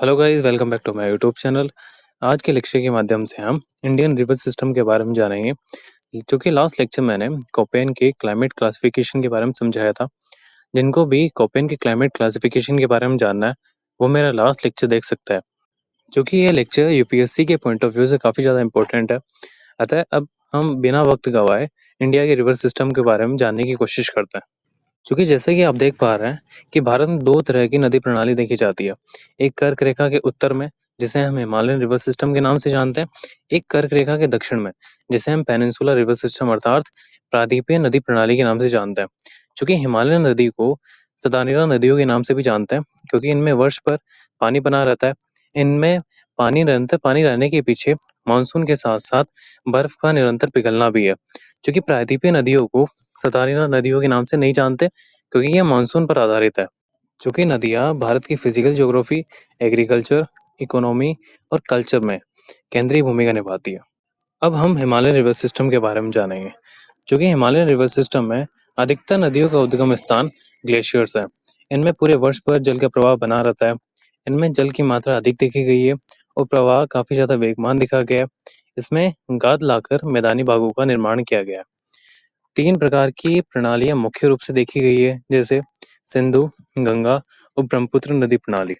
Hello guys, welcome back to my YouTube channel. आज के lecture के माध्यम से हम इंडियन रिवर सिस्टम के बारे में जानेंगे। जो कि लास्ट लेक्चर मैंने कोपेन के क्लाइमेट क्लासिफिकेशन के बारे में समझाया था। जिनको भी कोपेन के क्लाइमेट क्लासिफिकेशन के बारे में जानना है, वो मेरा लास्ट लेक्चर देख सकता है। क्योंकि ये लेक्चर यूपीएससी के पॉइंट ऑफ व्यू से काफ़ी ज़्यादा इंपॉर्टेंट है। अतः अब हम बिना वक्त गवाए इंडिया के रिवर सिस्टम के बारे में जानने की कोशिश करते हैं। क्योंकि जैसे कि आप देख पा रहे हैं कि भारत में दो तरह की नदी प्रणाली देखी जाती है। एक कर्क रेखा के उत्तर में, जिसे हम हिमालयन रिवर सिस्टम के नाम से जानते हैं। एक कर्क रेखा के दक्षिण में, जिसे हम पेनिनसुलर रिवर सिस्टम अर्थात प्रायद्वीपीय नदी प्रणाली के नाम से जानते हैं। चूंकि हिमालयन नदी को सदानीरा नदियों के नाम से भी जानते हैं, क्योंकि इनमें वर्ष भर पानी बना रहता है। इनमें पानी निरंतर पानी रहने के पीछे मानसून के साथ साथ बर्फ का निरंतर पिघलना भी है। क्योंकि प्रायद्वीपीय नदियों को सतानीरा नदियों के नाम से नहीं जानते, क्योंकि ये मानसून पर आधारित है। चूंकि नदियाँ भारत की फिजिकल ज्योग्राफी, एग्रीकल्चर, इकोनॉमी और कल्चर में केंद्रीय भूमिका निभाती है। अब हम हिमालयन रिवर सिस्टम के बारे में जानेंगे। चूंकि हिमालयन रिवर सिस्टम में अधिकतर नदियों का उद्गम स्थान ग्लेशियर्स है। इनमें पूरे वर्ष भर जल का प्रवाह बना रहता है। इनमें जल की मात्रा अधिक देखी गई है और प्रवाह काफी ज्यादा वेगवान दिखा गया है। इसमें गाद लाकर मैदानी भागों का निर्माण किया गया है। तीन प्रकार की प्रणालियां मुख्य रूप से देखी गई है, जैसे सिंधु, गंगा और ब्रह्मपुत्र नदी प्रणाली।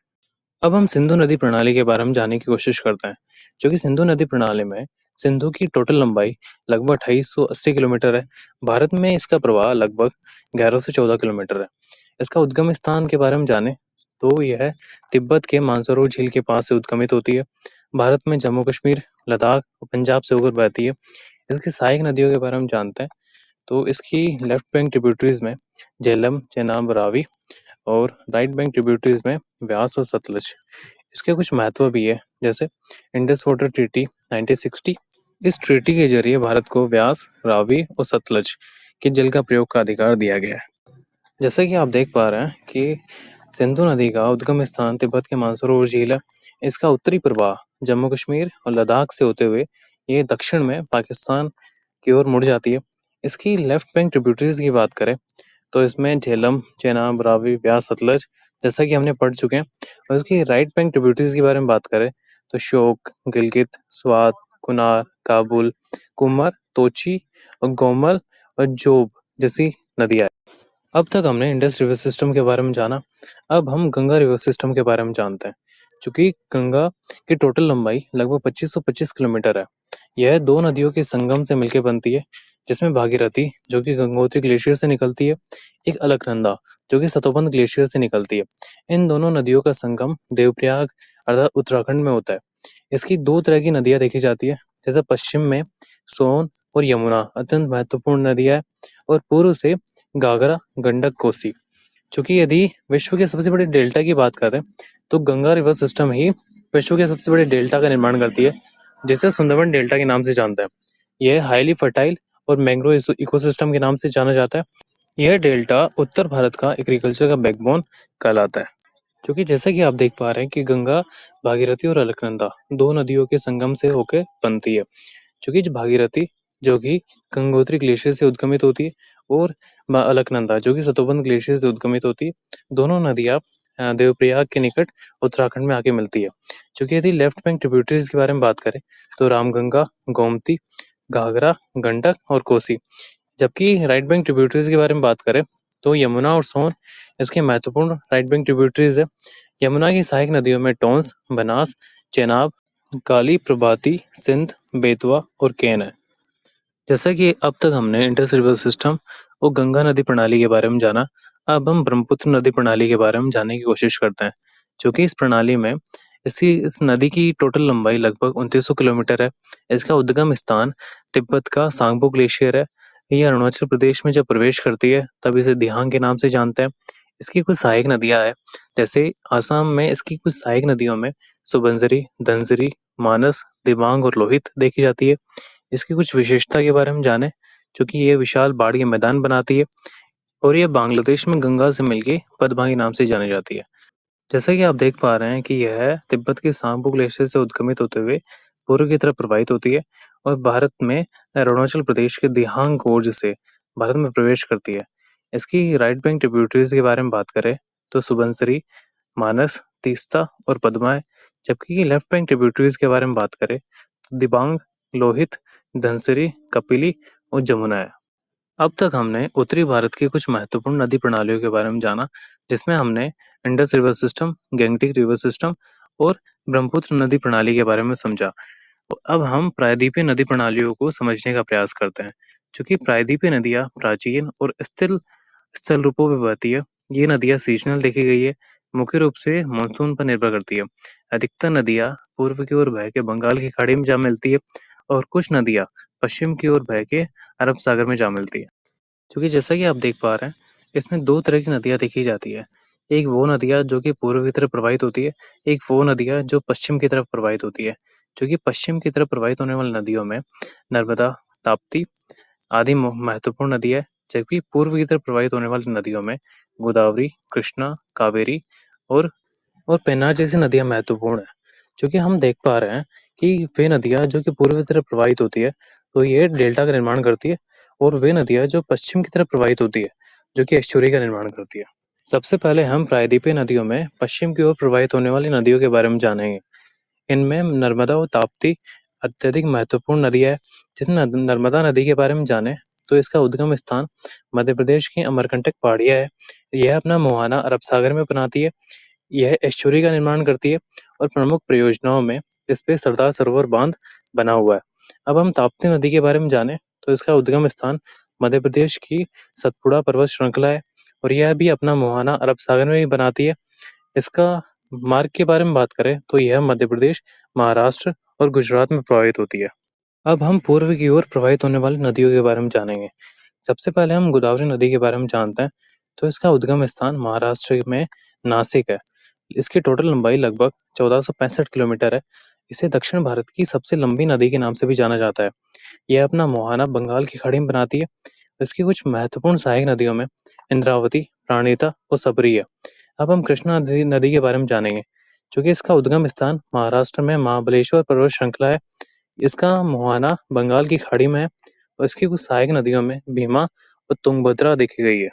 अब हम सिंधु नदी प्रणाली के बारे में जानने की कोशिश करते हैं। जो कि सिंधु नदी प्रणाली में सिंधु की टोटल लंबाई लगभग 2880 किलोमीटर है। भारत में इसका प्रवाह लगभग 11 से 14 किलोमीटर है। इसका उद्गम स्थान के बारे में जाने तो यह तिब्बत के मानसरोवर झील के पास से उद्गमित होती है। भारत में जम्मू कश्मीर, लद्दाख और पंजाब से होकर बहती है। इसकी सहायक नदियों के बारे में जानते हैं तो इसकी लेफ्ट बैंक ट्रिब्यूटरीज में झेलम, चेनाब, रावी और राइट बैंक ट्रिब्यूटरीज में व्यास और सतलज। इसके कुछ महत्व भी है, जैसे इंडस वाटर ट्रीटी 1960। इस ट्रीटी के जरिए भारत को व्यास, रावी और सतलज के जल का प्रयोग का अधिकार दिया गया है। जैसे कि आप देख पा रहे हैं कि सिंधु नदी का उद्गम स्थान तिब्बत के मानसरोवर झील है। इसका उत्तरी प्रवाह जम्मू कश्मीर और लद्दाख से होते हुए ये दक्षिण में पाकिस्तान की ओर मुड़ जाती है। इसकी लेफ्ट बैंक ट्रिब्यूटरीज की बात करें तो इसमें झेलम, चेनाब, रावी, ब्यास, सतलज जैसा कि हमने पढ़ चुके हैं। और इसकी राइट बैंक ट्रिब्यूटरीज के बारे में बात करें तो श्योक, गिलगित, स्वात, कुनार, काबुल, कुमर, तोची और गोमल और जोब जैसी नदियां। अब तक हमने इंडस रिवर सिस्टम के बारे में जाना। अब हम गंगा रिवर सिस्टम के बारे में जानते हैं। चूंकि गंगा की टोटल लंबाई लगभग 2525 किलोमीटर है। यह दो नदियों के संगम से मिलकर बनती है, जिसमें भागीरथी जो कि गंगोत्री ग्लेशियर से निकलती है, एक अलकनंदा जो कि सतोबंध ग्लेशियर से निकलती है। इन दोनों नदियों का संगम देवप्रयाग अर्थात उत्तराखंड में होता है। इसकी दो तरह की नदियां देखी जाती है, जैसे पश्चिम में सोन और यमुना अत्यंत महत्वपूर्ण नदियां है, और पूर्व से घाघरा, गंडक, कोसी। चूंकि यदि विश्व के सबसे बड़े डेल्टा की बात करें तो गंगा रिवर सिस्टम ही विश्व के सबसे बड़े डेल्टा का निर्माण करती है, जिसे सुंदरबन डेल्टा के नाम से जानते हैं। यह हाईली फर्टाइल और मैंग्रोव इकोसिस्टम के नाम से जाना जाता है। यह डेल्टा उत्तर भारत का एग्रीकल्चर का बैकबोन कहलाता है। क्योंकि जैसा कि आप देख पा रहे हैं कि गंगा, भागीरथी और अलकनंदा दो नदियों के संगम से होकर बनती है। क्योंकि जो भागीरथी जो कि गंगोत्री ग्लेशियर से उद्गमित होती है, और अलकनंदा जो कि सतोबंध ग्लेशियर से उद्गमित होती है, दोनों नदियां देवप्रयाग के निकट उत्तराखंड में आके मिलती है। क्योंकि यदि लेफ्ट बैंक ट्रिब्यूटरीज के बारे में बात करें तो रामगंगा, गोमती, घाघरा, गंडक और कोसी। जबकि राइट बैंक ट्रिब्यूटरीज के बारे में बात करें तो यमुना और सोन इसके महत्वपूर्ण राइट बैंक ट्रिब्यूटरीज है। यमुना की सहायक नदियों में टोंस, बनास, चेनाब, काली, प्रभाती, सिंध, बेतवा और केन है। जैसा कि अब तक हमने इंडस रिवर सिस्टम और गंगा नदी प्रणाली के बारे में जाना, अब हम ब्रह्मपुत्र नदी प्रणाली के बारे में जानने की कोशिश करते हैं। क्योंकि इस प्रणाली में इस नदी की टोटल लंबाई लगभग 2900 किलोमीटर है। इसका उद्गम स्थान तिब्बत का सांगपो ग्लेशियर है। ये अरुणाचल प्रदेश में जब प्रवेश करती है तब इसे दिहांग के नाम से जानते हैं। इसकी कुछ सहायक नदियां हैं, जैसे आसाम में इसकी कुछ सहायक नदियों में सुबनसिरी, धनसिरी, मानस, दिबांग और लोहित देखी जाती है। इसकी कुछ विशेषता के बारे में जाने, क्योंकि ये विशाल बाढ़ के मैदान बनाती है और ये बांग्लादेश में गंगा से मिलके पदमा के नाम से जानी जाती है। जैसा कि आप देख पा रहे हैं कि यह तिब्बत के सांगपो ग्लेशियर से उद्गमित होते हुए पूर्व की तरफ प्रवाहित होती है और भारत में अरुणाचल प्रदेश के दिहांग गोर्ज से भारत में प्रवेश करती है। इसकी राइट बैंक ट्रिब्यूटरीज के बारे में बात करें तो सुबनसिरी मानस, तीस्ता और पद्मा है। जबकि लेफ्ट बैंक ट्रिब्यूटरीज के बारे में बात करें तो दिबांग, लोहित, धनसिरी, कपिली और जमुना है। अब तक हमने उत्तरी भारत की कुछ महत्वपूर्ण नदी प्रणालियों के बारे में जाना, जिसमें हमने Indus river system, Gangetic river system और ब्रह्मपुत्र नदी प्रणाली के बारे में समझा। तो अब हम प्रायद्वीपीय नदी प्रणालियों को समझने का प्रयास करते हैं। चूंकि प्रायद्वीपीय नदियाँ प्राचीन और स्थिर स्थल रूपों में बहती है। ये नदियाँ सीजनल देखी गई है, मुख्य रूप से मानसून पर निर्भर करती है। अधिकतर नदियाँ पूर्व की ओर बह के बंगाल की खाड़ी में जा मिलती है और कुछ नदियाँ पश्चिम की ओर बह के अरब सागर में जा मिलती है। क्योंकि जैसा कि आप देख पा रहे हैं, इसमें 2 तरह की नदियाँ देखी जाती है। एक वो नदियाँ जो कि पूर्व की तरफ प्रवाहित होती है, एक वो नदियाँ जो पश्चिम की तरफ प्रवाहित होती है। जो कि पश्चिम की तरफ प्रवाहित होने वाली नदियों में नर्मदा, ताप्ती आदि महत्वपूर्ण नदी है, जबकि पूर्व की तरफ प्रवाहित होने वाली नदियों में गोदावरी, कृष्णा, कावेरी और पेन्नार जैसी नदियाँ महत्वपूर्ण हैं। क्योंकि हम देख पा रहे हैं कि वे नदियाँ जो कि पूर्व की तरफ प्रवाहित होती है, तो ये डेल्टा का निर्माण करती है और वे नदियाँ जो पश्चिम की तरफ प्रवाहित होती है, जो कि एस्चुरी का निर्माण करती है। सबसे पहले हम प्रायद्वीपीय नदियों में पश्चिम की ओर प्रवाहित होने वाली नदियों के बारे में जानेंगे। इनमें नर्मदा और ताप्ती अत्यधिक महत्वपूर्ण नदियाँ है। जैसे नर्मदा नदी के बारे में जाने तो इसका उद्गम स्थान मध्य प्रदेश की अमरकंटक पहाड़ियाँ है। यह अपना मुहाना अरब सागर में बनाती है। यह एस्चुरी का निर्माण करती है और प्रमुख परियोजनाओं में इस पे सरदार सरोवर बांध बना हुआ है। अब हम ताप्ती नदी के बारे में जाने तो इसका उद्गम स्थान मध्य प्रदेश की सतपुड़ा पर्वत श्रृंखला है और यह भी अपना मुहाना अरब सागर में ही बनाती है। इसका मार्ग के बारे में बात करें तो यह मध्य प्रदेश, महाराष्ट्र और गुजरात में प्रवाहित होती है। अब हम पूर्व की ओर प्रवाहित होने वाली नदियों के बारे में जानेंगे। सबसे पहले हम गोदावरी नदी के बारे में जानते हैं। तो इसका उद्गम स्थान महाराष्ट्र में नासिक है। इसकी टोटल लंबाई लगभग 1465 किलोमीटर है। इसे दक्षिण भारत की सबसे लंबी नदी के नाम से भी जाना जाता है। यह अपना मुहाना बंगाल की खाड़ी में बनाती है। इसकी कुछ महत्वपूर्ण सहायक नदियों में इंद्रावती, प्राणहिता और सबरी है। अब हम कृष्णा नदी के बारे में जानेंगे, क्योंकि इसका उद्गम स्थान महाराष्ट्र में महाबलेश्वर पर्वत श्रृंखला है। इसका मुहाना बंगाल की खाड़ी में है और इसकी कुछ सहायक नदियों में भीमा और तुंगभद्रा देखी गई है।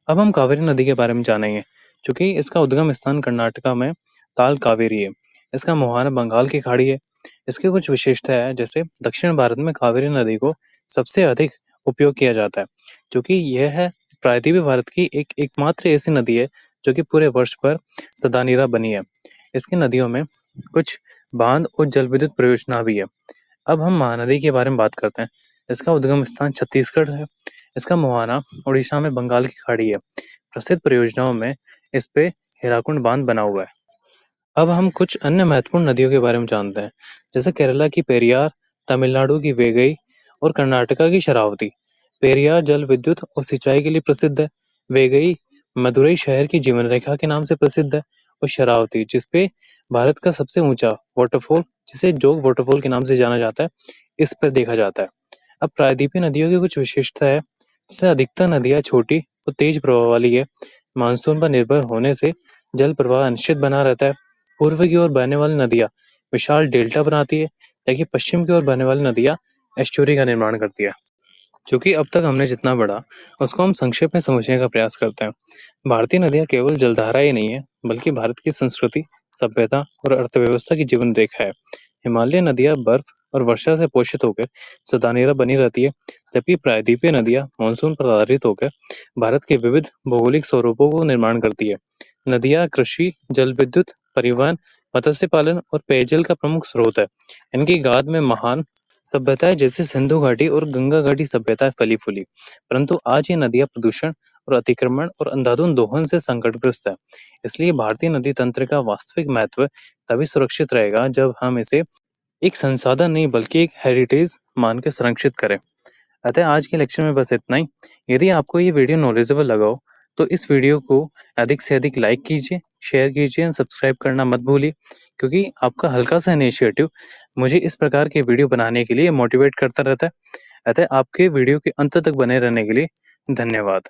अब हम कावेरी नदी के बारे में जानेंगे, क्योंकि इसका उद्गम स्थान कर्नाटका में ताल कावेरी है। इसका मुहाना बंगाल की खाड़ी है। इसकी कुछ विशेषताएं हैं, जैसे दक्षिण भारत में कावेरी नदी को सबसे अधिक उपयोग किया जाता है, क्योंकि यह है प्रायद्वीपीय भारत की एकमात्र ऐसी नदी है जो कि पूरे वर्ष भर सदानीरा बनी है। इसकी नदियों में कुछ बांध और जल विद्युत परियोजना भी है। अब हम महानदी के बारे में बात करते हैं। इसका उद्गम स्थान छत्तीसगढ़ है। इसका मुहाना उड़ीसा में बंगाल की खाड़ी है। प्रसिद्ध परियोजनाओं में इस पे हीराकुंड बांध बना हुआ है। अब हम कुछ अन्य महत्वपूर्ण नदियों के बारे में जानते हैं, जैसे केरला की पेरियार, तमिलनाडु की वेगई और कर्नाटका की शरावती। पेरियार जल विद्युत और सिंचाई के लिए प्रसिद्ध है। वेगई मदुरई शहर की जीवन रेखा के नाम से प्रसिद्ध है और शरावती जिसपे भारत का सबसे ऊंचा वाटरफॉल, जिसे जोग वाटरफॉल के नाम से जाना जाता है, इस पर देखा जाता है। अब प्रायद्वीपीय नदियों की कुछ विशेषता है, जैसे अधिकतर नदियाँ छोटी और तेज प्रवाह वाली है। मानसून पर निर्भर होने से जल प्रवाह अनिश्चित बना रहता है। पूर्व की ओर बहने वाली नदियाँ विशाल डेल्टा बनाती है, जबकि पश्चिम की ओर बहने वाली नदियाँ एस्चुरी का निर्माण करती है। क्योंकि अब तक हमने जितना पढ़ा उसको हम संक्षेप में समझने का प्रयास करते हैं। भारतीय नदियाँ केवल जलधारा ही नहीं है, बल्कि भारत की संस्कृति, सभ्यता और अर्थव्यवस्था की जीवन रेखा है। हिमालय नदियाँ बर्फ और वर्षा से पोषित होकर सदानीरा बनी रहती है, जबकि प्रायद्वीपीय नदियाँ मानसून पर आधारित होकर भारत के विविध भौगोलिक स्वरूपों को निर्माण करती है। नदियाँ कृषि, जल विद्युत, परिवहन, मत्स्य पालन और पेयजल का प्रमुख स्रोत है। इनकी गाद में महान सभ्यताएं जैसे सिंधु घाटी और गंगा घाटी सभ्यताएं फली फूली, परंतु आज ये नदियां प्रदूषण और अतिक्रमण और अंधाधुंध दोहन से संकटग्रस्त है। इसलिए भारतीय नदी तंत्र का वास्तविक महत्व तभी सुरक्षित रहेगा जब हम इसे एक संसाधन नहीं बल्कि एक हेरिटेज मान के संरक्षित करें। अतः आज के लेक्चर में बस इतना ही। यदि आपको ये वीडियो नॉलेजेबल लगा हो तो इस वीडियो को अधिक से अधिक लाइक कीजिए, शेयर कीजिए और सब्सक्राइब करना मत भूलिए, क्योंकि आपका हल्का सा इनिशिएटिव मुझे इस प्रकार के वीडियो बनाने के लिए मोटिवेट करता रहता है। अतः आपके वीडियो के अंत तक बने रहने के लिए धन्यवाद।